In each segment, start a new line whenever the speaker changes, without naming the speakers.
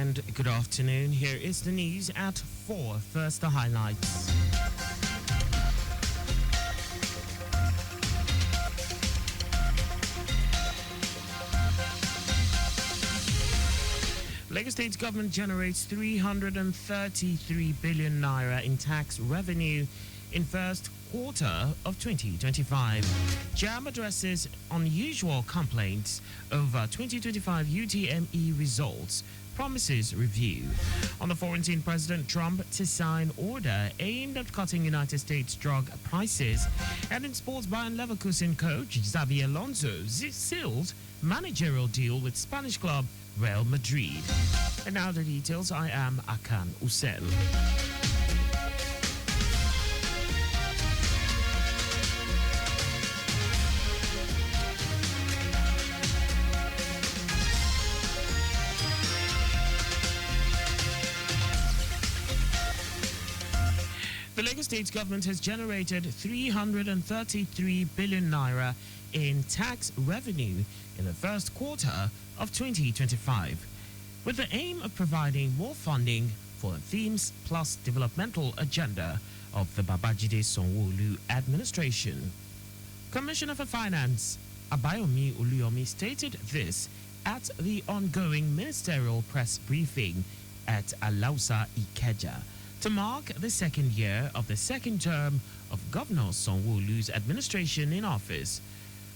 and good afternoon. Here is the news at 4. First, the highlights. Lagos State government generates 333 billion naira in tax revenue in first quarter of 2025. JAM addresses unusual complaints over 2025 UTME results, promises review. On the foreign scene, President Trump to sign order aimed at cutting United States drug prices. And in sports, Bayern Leverkusen coach Xabi Alonso sealed managerial deal with Spanish club Real Madrid. And now the details. I am Akan Usen. The Lagos State government has generated 333 billion naira in tax revenue in the first quarter of 2025, with the aim of providing more funding for the Themes Plus developmental agenda of the Babajide Sanwo-Olu administration. Commissioner for Finance Abayomi Oluyomi stated this at the ongoing ministerial press briefing at Alausa Ikeja to mark the second year of the second term of Governor Sanwo-Olu's administration in office.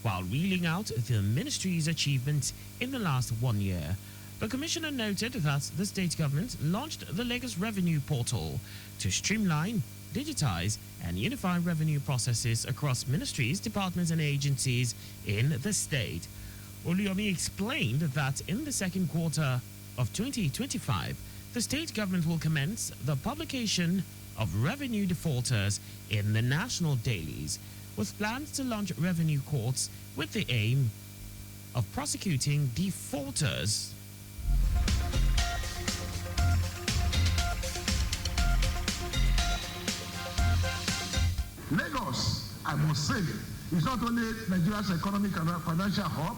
While reeling out the ministry's achievements in the last 1 year, the commissioner noted that the state government launched the Lagos Revenue Portal to streamline, digitize, and unify revenue processes across ministries, departments, and agencies in the state. Oluyomi explained that in the second quarter of 2025, the state government will commence the publication of revenue defaulters in the national dailies, with plans to launch revenue courts with the aim of prosecuting defaulters.
Lagos, I must say, is not only Nigeria's economic and financial hub,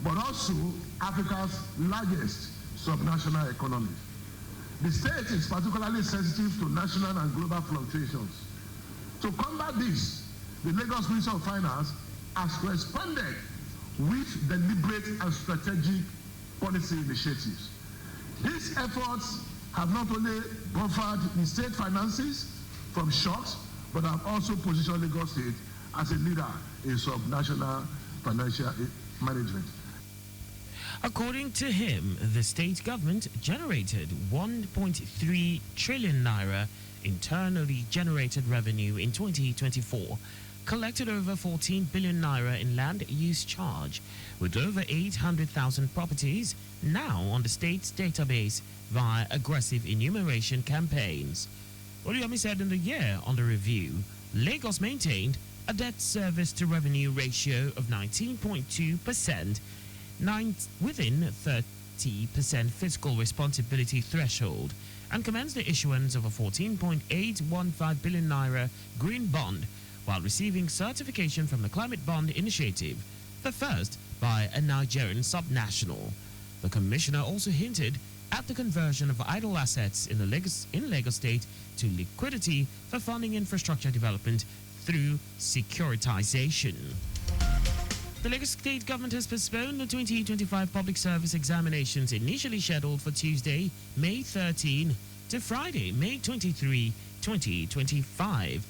but also Africa's largest subnational economy. The state is particularly sensitive to national and global fluctuations. To combat this, the Lagos Ministry of Finance has responded with deliberate and strategic policy initiatives. These efforts have not only buffered the state finances from shocks, but have also positioned Lagos State as a leader in subnational financial management.
According to him, the state government generated 1.3 trillion naira internally generated revenue in 2024, collected over 14 billion naira in land use charge, with over 800,000 properties now on the state's database via aggressive enumeration campaigns. Oluyomi said in the year under review, Lagos maintained a debt service to revenue ratio of 19.2%, within 30% fiscal responsibility threshold, and commenced the issuance of a 14.815 billion naira green bond, while receiving certification from the Climate Bond Initiative, the first by a Nigerian subnational. The commissioner also hinted at the conversion of idle assets in Lagos State to liquidity for funding infrastructure development through securitization. The Lagos State government has postponed the 2025 public service examinations initially scheduled for Tuesday, May 13 to Friday, May 23, 2025.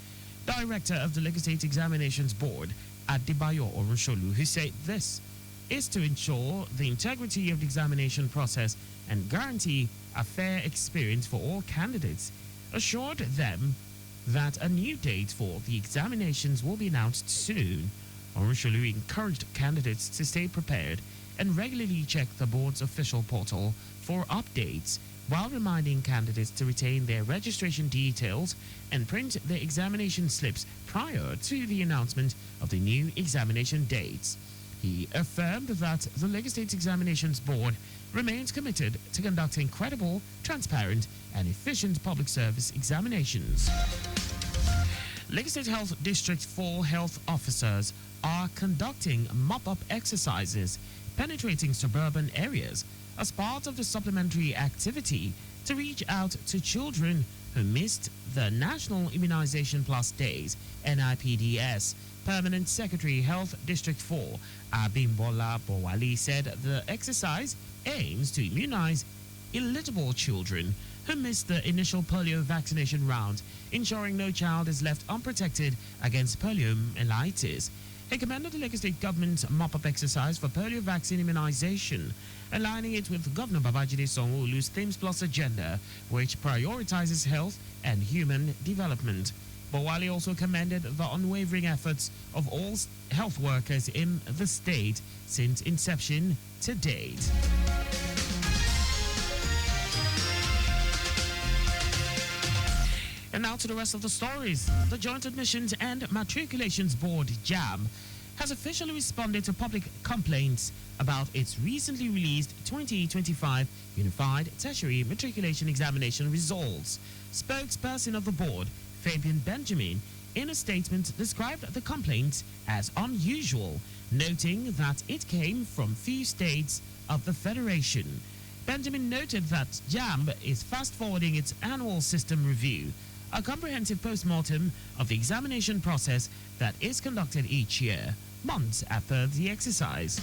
Director of the Lagos State Examinations Board, Adebayo Orunsolu, who said this is to ensure the integrity of the examination process and guarantee a fair experience for all candidates, assured them that a new date for the examinations will be announced soon. Orunsolu encouraged candidates to stay prepared and regularly check the board's official portal for updates, while reminding candidates to retain their registration details and print their examination slips prior to the announcement of the new examination dates. He affirmed that the Lagos State Examinations Board remains committed to conducting credible, transparent, and efficient public service examinations. Lagos State Health District 4 health officers are conducting mop-up exercises penetrating suburban areas as part of the supplementary activity to reach out to children who missed the National Immunization Plus Days, NIPDS. Permanent Secretary Health District 4, Abimbola Bowali, said the exercise aims to immunize eligible children who missed the initial polio vaccination round, ensuring no child is left unprotected against poliomyelitis. He commended the Lagos State government's mop-up exercise for polio vaccine immunization, aligning it with Governor Babajide Sanwo-Olu's Themes Plus agenda, which prioritizes health and human development. Bowali also commended the unwavering efforts of all health workers in the state since inception to date. And now to the rest of the stories. The Joint Admissions and Matriculations Board, JAM, has officially responded to public complaints about its recently released 2025 Unified Tertiary Matriculation Examination results. Spokesperson of the board, Fabian Benjamin, in a statement described the complaint as unusual, noting that it came from few states of the Federation. Benjamin noted that JAM is fast-forwarding its annual system review, a comprehensive post-mortem of the examination process that is conducted each year, months after the exercise.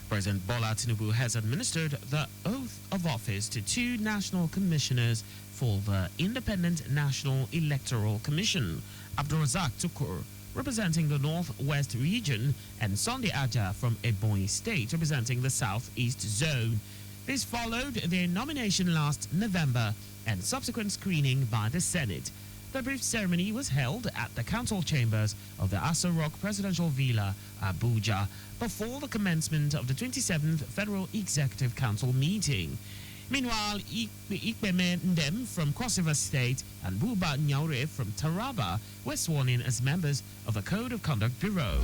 President Bola Tinubu has administered the oath of office to two national commissioners for the Independent National Electoral Commission, Abdulrazak Tukur, representing the Northwest region, and Sunday Aja from Ebonyi State, representing the Southeast Zone. This followed their nomination last November and subsequent screening by the Senate. The brief ceremony was held at the council chambers of the Aso Rock Presidential Villa, Abuja, before the commencement of the 27th Federal Executive Council meeting. Meanwhile, Ikpeme Ndem from Cross River State and Buba Nyaure from Taraba were sworn in as members of the Code of Conduct Bureau.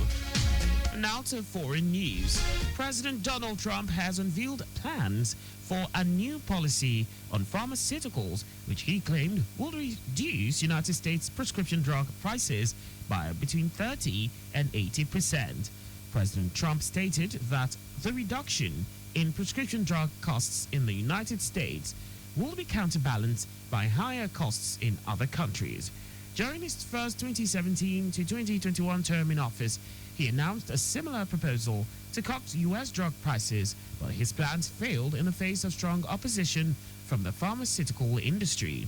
Now to foreign news. President Donald Trump has unveiled plans for a new policy on pharmaceuticals, which he claimed will reduce United States prescription drug prices by between 30 and 80%. President Trump stated that the reduction in prescription drug costs in the United States will be counterbalanced by higher costs in other countries. During his first 2017 to 2021 term in office, he announced a similar proposal to cut U.S. drug prices, but his plans failed in the face of strong opposition from the pharmaceutical industry.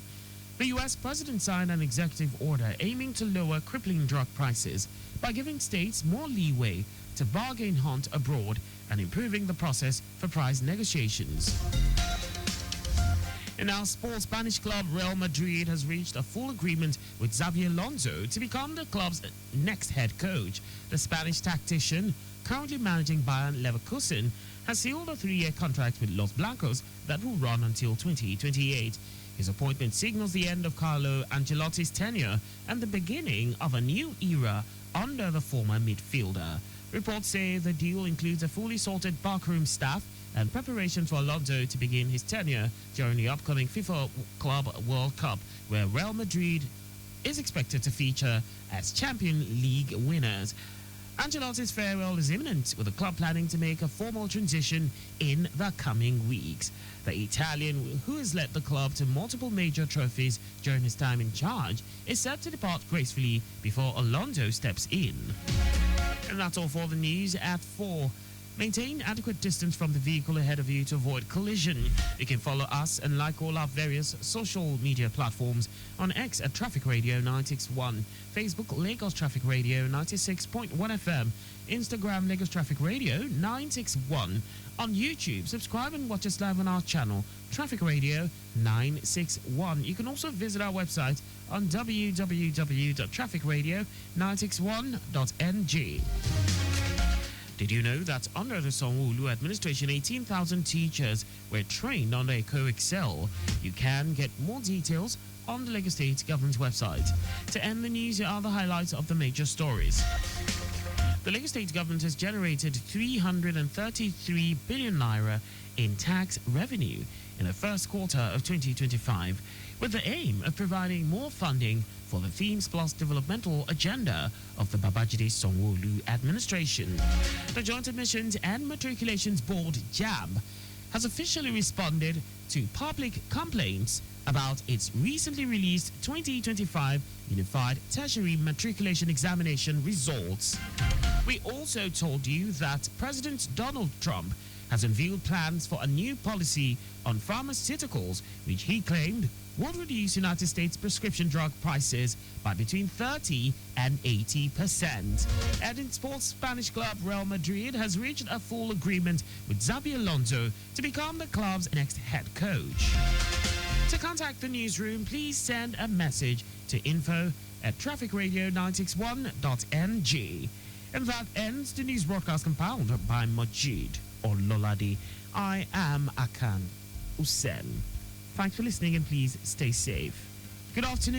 The U.S. president signed an executive order aiming to lower crippling drug prices by giving states more leeway to bargain hunt abroad and improving the process for price negotiations. In our sports, Spanish club Real Madrid has reached a full agreement with Xabi Alonso to become the club's next head coach. The Spanish tactician, currently managing Bayern Leverkusen, has sealed a 3-year contract with Los Blancos that will run until 2028. His appointment signals the end of Carlo Ancelotti's tenure and the beginning of a new era under the former midfielder. Reports say the deal includes a fully sorted backroom staff and preparations for Alonso to begin his tenure during the upcoming FIFA Club World Cup, where Real Madrid is expected to feature as Champions League winners. Ancelotti's farewell is imminent, with the club planning to make a formal transition in the coming weeks. The Italian, who has led the club to multiple major trophies during his time in charge, is set to depart gracefully before Alonso steps in. And that's all for the news at 4. Maintain adequate distance from the vehicle ahead of you to avoid collision. You can follow us and like all our various social media platforms on X at Traffic Radio 961, Facebook Lagos Traffic Radio 96.1 FM, Instagram Lagos Traffic Radio 961. On YouTube, subscribe and watch us live on our channel, Traffic Radio 961. You can also visit our website on www.trafficradio961.ng. Did you know that under the Sanwo-Olu administration, 18,000 teachers were trained under EcoExcel? You can get more details on the Lagos State government website. To end the news, here are the highlights of the major stories. The Lagos State government has generated 333 billion naira in tax revenue in the first quarter of 2025, with the aim of providing more funding for the Themes Plus developmental agenda of the Babajide Sanwo-Olu administration. The Joint Admissions and Matriculations Board, JAB, has officially responded to public complaints about its recently released 2025 Unified Tertiary Matriculation Examination results. We also told you that President Donald Trump has unveiled plans for a new policy on pharmaceuticals, which he claimed would reduce United States prescription drug prices by between 30 and 80%. And in sports, Spanish club Real Madrid has reached a full agreement with Xabi Alonso to become the club's next head coach. To contact the newsroom, please send a message to info@trafficradio961.ng. And that ends the news broadcast compiled by Majid Ololade. I am Akan Usen. Thanks for listening and please stay safe. Good afternoon.